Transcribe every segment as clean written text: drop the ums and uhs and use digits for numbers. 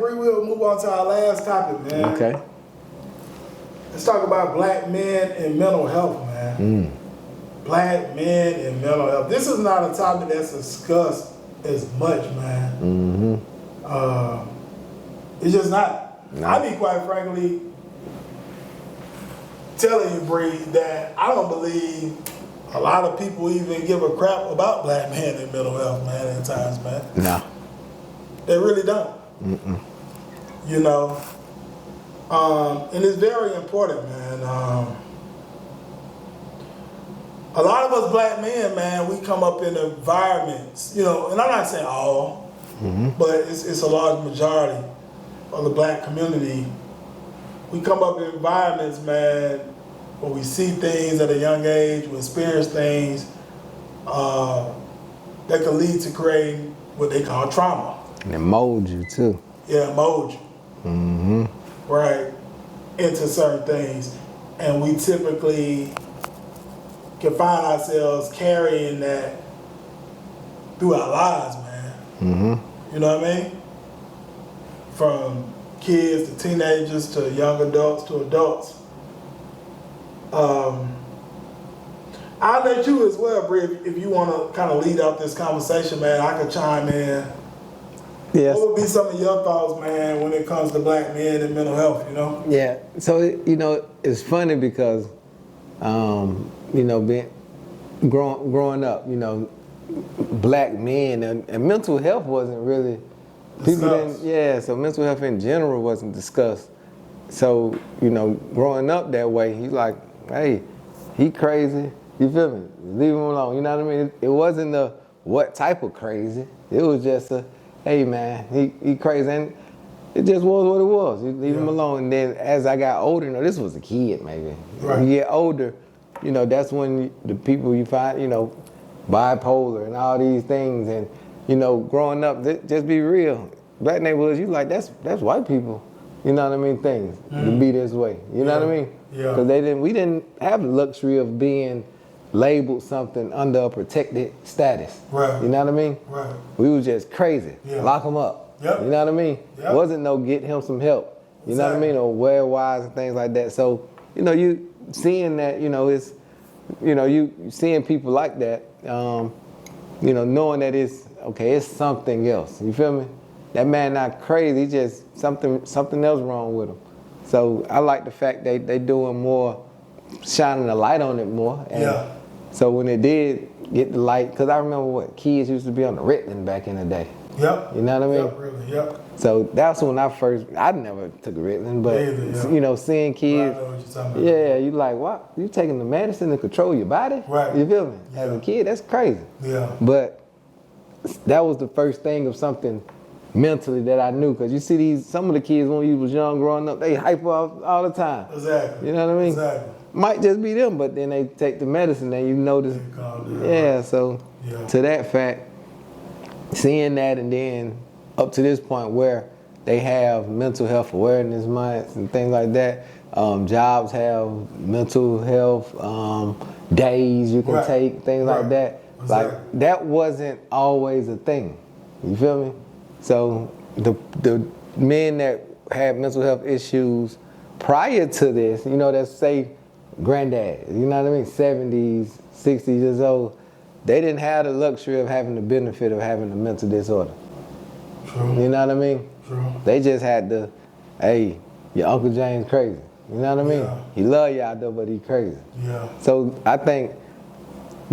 Bree, we'll move on to our last topic, man. Okay. Let's talk about black men and mental health, man. Black men and mental health. This is not a topic that's discussed as much, man. It's just not. No. I be quite frankly telling you, Bree, that I don't believe a lot of people even give a crap about black men and mental health, man, at times, man. No. They really don't. You know? And it's very important, man. A lot of us black men, man, we come up in environments, you know, and I'm not saying all, but it's a large majority of the black community. We come up in environments, man, where we see things at a young age, we experience things that can lead to creating what they call trauma. And it molds you too. Yeah, mold you. Right, into certain things. And we typically can find ourselves carrying that through our lives, man. You know what I mean? From kids to teenagers to young adults to adults. I'll let you as well, Bree, if you want to kind of lead out this conversation, man. I could chime in. Yes. What would be some of your thoughts, man, when it comes to black men and mental health, you know? Yeah. So, you know, it's funny because, you know, growing up, you know, black men and mental health wasn't really, so mental health in general wasn't discussed. So, you know, growing up that way, he's like, hey, he crazy, you feel me? Leave him alone, you know what I mean? It wasn't a what type of crazy, it was just a, hey man, he crazy, and it just was what it was. You leave him alone. And then as I got older, you know, this was a kid maybe. Right. When you get older, you know, that's when the people you find, you know, bipolar and all these things. And, you know, growing up, just be real. Black neighborhoods, you like, that's white people, you know what I mean, things, to be this way. You know what I mean? Yeah. Because we didn't have the luxury of being labeled something under a protected status. Right. You know what I mean? Right. We was just crazy. Yeah. Lock them up. Yep. You know what I mean? Yep. Wasn't no get him some help. You know what I mean? Or wear wise and things like that. So, you know, you seeing that, you know, it's, you know, you seeing people like that, you know, knowing that it's something else. You feel me? That man not crazy, just something else wrong with him. So I like the fact they doing more, shining a light on it more. And so when it did get the light, because I remember kids used to be on the Ritalin back in the day. Yep. You know what I mean? Yep, really, yep. So that's when I never took a Ritalin, but you know, seeing kids, I know what you're talking about. You like, what? You taking the medicine to control your body? Right. You feel me? As a kid, that's crazy. Yeah. But that was the first thing of something mentally that I knew, because you see some of the kids when you was young growing up, they hyper all the time. Exactly. You know what I mean? Exactly. Might just be them, but then they take the medicine and you notice. So to that fact, seeing that, and then up to this point where they have mental health awareness months and things like that. Jobs have mental health days you can take, things like that. Like that wasn't always a thing. You feel me? So the men that had mental health issues prior to this, you know, that's say granddad, you know what I mean, 70s, 60s years old, they didn't have the luxury of having the benefit of having a mental disorder. True. You know what I mean? True. They just had the, hey, your Uncle James crazy. You know what I mean? He love y'all though, but he crazy. Yeah. So I think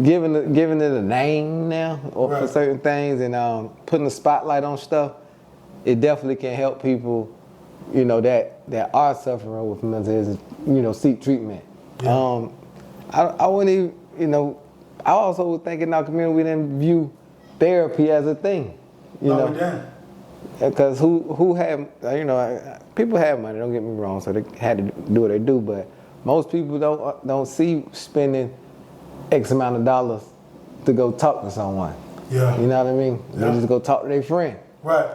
giving it a name now for certain things and putting a spotlight on stuff, it definitely can help people, you know, that are suffering with mental illness, you know, seek treatment. Yeah. I wouldn't even, you know, I also was thinking in our community we didn't view therapy as a thing, you know. Because who had, you know, people have money, don't get me wrong, so they had to do what they do, but most people don't see spending X amount of dollars to go talk to someone. Yeah. You know what I mean? Yeah. They just go talk to their friend. Right.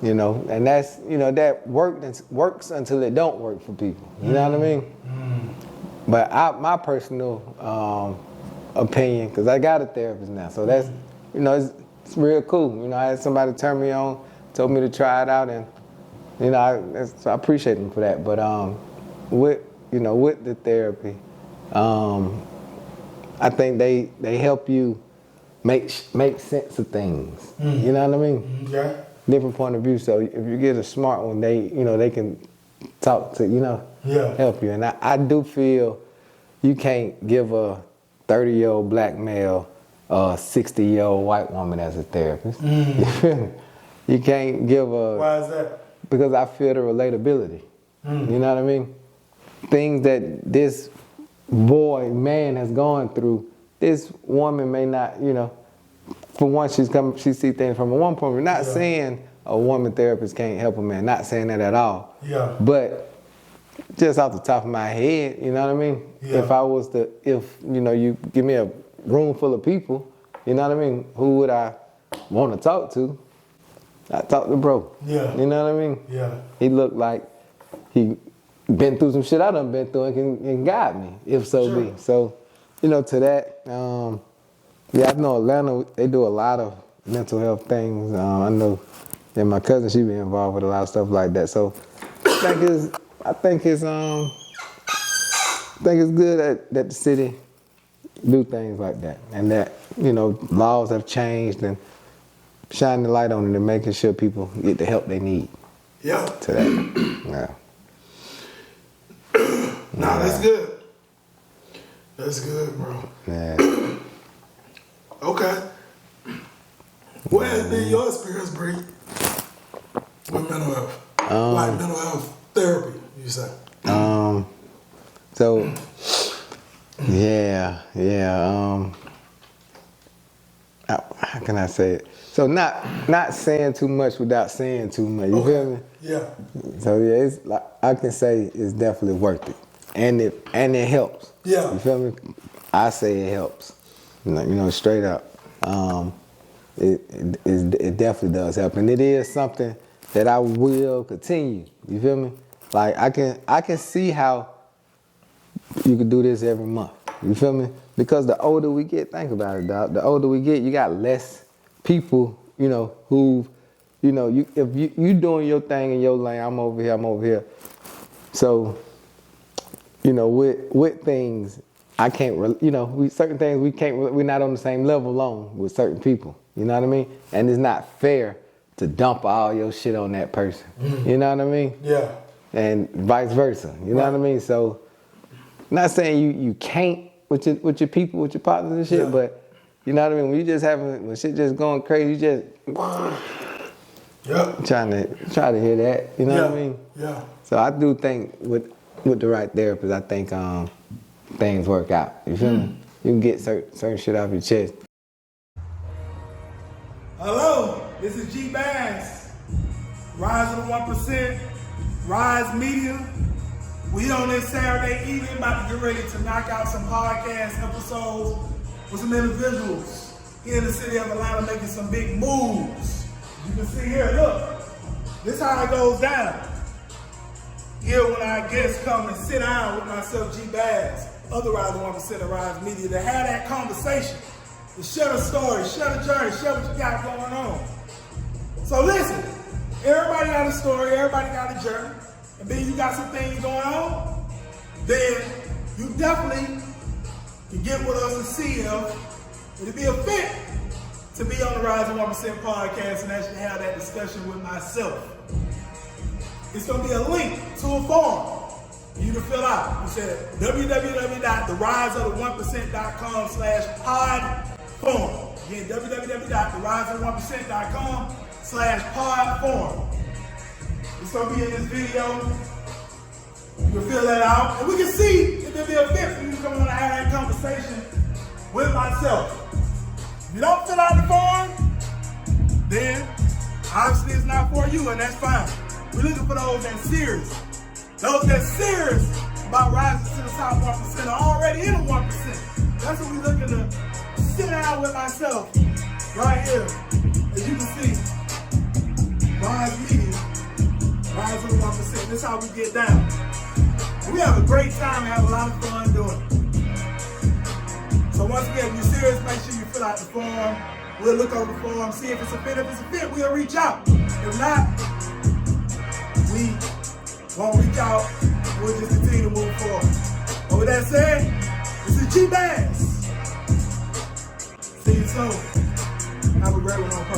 You know, and that's, you know, that works until it don't work for people. You know what I mean? But my personal opinion, because I got a therapist now, so that's, you know, it's real cool. You know, I had somebody turn me on, told me to try it out, and You know, I appreciate them for that. But with the therapy, I think they help you make sense of things. You know what I mean? Yeah. Different point of view. So if you get a smart one, they can talk to help you. And I do feel you can't give a 30-year-old black male a 60-year-old white woman as a therapist. You feel me? You can't give a... Why is that? Because I feel the relatability. You know what I mean? Things that this man has gone through, this woman may not, for one, she sees things from a one point. We're not saying a woman therapist can't help a man, not saying that at all. Yeah. But just off the top of my head, you know what I mean? Yeah. If you give me a room full of people, you know what I mean? Who would I want to talk to? I talk to bro. Yeah. You know what I mean? Yeah. He looked like he been through some shit I done been through and can guide me, if so be. So, to that, I know Atlanta, they do a lot of mental health things. I know that my cousin, she be involved with a lot of stuff like that. So I think it's good that the city do things like that, and that laws have changed and shining the light on it and making sure people get the help they need. Yeah. To that. Yeah. Nah, that's good. That's good, bro. Yeah. Okay. What has been your experience, Bri, with mental health? Like mental health therapy, you say? So, yeah. How can I say it? So not saying too much without saying too much. You feel me? Yeah. So yeah, it's like I can say it's definitely worth it, and it helps. Yeah. You feel me? I say it helps. Straight up. It definitely does help, and it is something that I will continue. You feel me? Like I can see how you could do this every month. You feel me? Because the older we get, think about it, dog. The older we get, you got less people, who, if you doing your thing in your lane, I'm over here. So, with things, I can't, certain things we're not on the same level alone with certain people. You know what I mean? And it's not fair to dump all your shit on that person. You know what I mean? Yeah. And vice versa. You know what I mean? So, not saying you can't with your people, with your partners and shit, but you know what I mean? When shit just going crazy, you just trying to hear that. You know what I mean? Yeah. So I do think with the right therapist, I think things work out. You feel me? You can get certain shit off your chest. Hello, this is G Bass, Rise of the 1%, Rise Media. We on this Saturday evening about to get ready to knock out some podcast episodes with some individuals here in the city of Atlanta making some big moves. You can see here, look, this is how it goes down. Here when our guests come and sit down with myself, G Bass, other Rise of 1% of Rise Media, to have that conversation, to share the story, share the journey, share what you got going on. So listen, everybody got a story, everybody got a journey. And then you got some things going on, then you definitely can get with us and see if it'd be a fit to be on the Rise of 1% podcast and actually have that discussion with myself. It's going to be a link to a form you can fill out. You said www.theriseofthe1%.com/pod form. Again, www.theriseofthe1%.com/pod form. It's going to be in this video. You can fill that out. And we can see if there'll be a fit for you to come on and have that conversation with myself. If you don't fill out the form, then obviously it's not for you, and that's fine. We're looking for those that's serious. Those that's serious about rising to the top 1% are already in the 1%. That's what we're looking to sit down with myself right here. As you can see, Rise Media. Rise of the 1%. This is how we get down. We have a great time and have a lot of fun doing it. So once again, if you're serious, make sure you fill out the form. We'll look over the form, see if it's a fit. If it's a fit, we'll reach out. If not, we won't reach out. We'll just continue to move forward. But with that said, this is G Bass. See you soon. Have a great one on purpose.